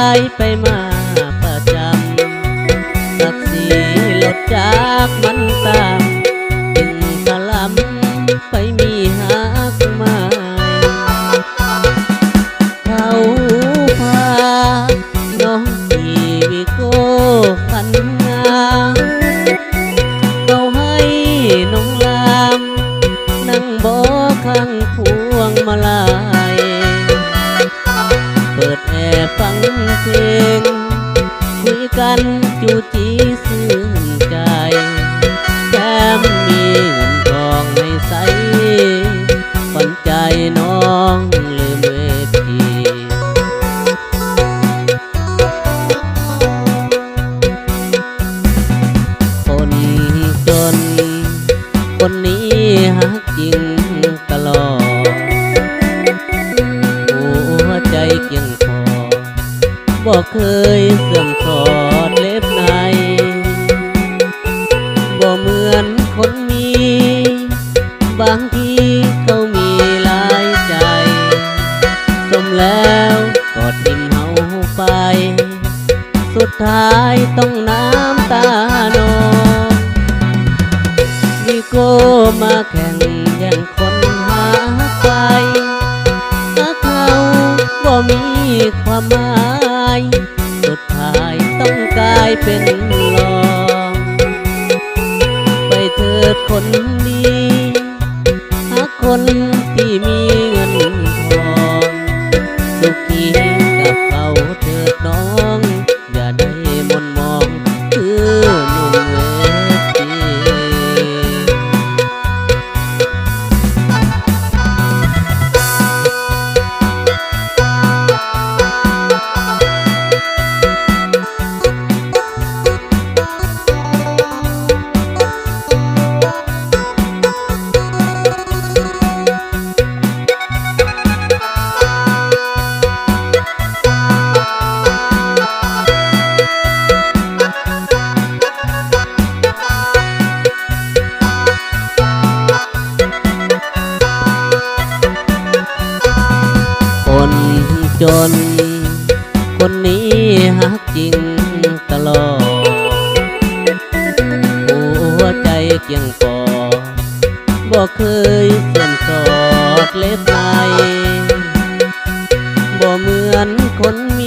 ายไปมาประจำศักดิ์ศรีลดจากมันตามจึงถลำไปมีหักใหม่เขาพาน้องทีวิโก้ขันงามเขาให้น้องลามนั่งบ่ข้างพวงมาลายเปิดแอร์ฟังเพลงคุยกันจูจีซื่นใจแถมมีเงินทองในใสฝันใจน้องลืมเวทีคนจนคนนี้ฮักจริงตลอดหัวใจเกี่ยงพอบอกเคยเสื่อมสอดเล็บในบ่เหมือนคนมีบางทีเขามีหลายใจสมแล้วกอดทิ่มเฮาไปสุดท้ายต้องน้ำตานองวิโก้มาแข่งแย่งคนหาไปถ้าเขาบ่มีความหมายสุดท้ายต้องกลายเป็นรองไปเถิดคนดีหาคนที่มีเงินทองสุขีกับเขาเถิดน้องอย่าได้มนมองคือหนุ่มเวทีคนจนคนนี้ฮักจริงตลอดหัวใจเกี่ยงปอบอกเคยเสื่อมสอดเล็บในบ่เหมือนคนมี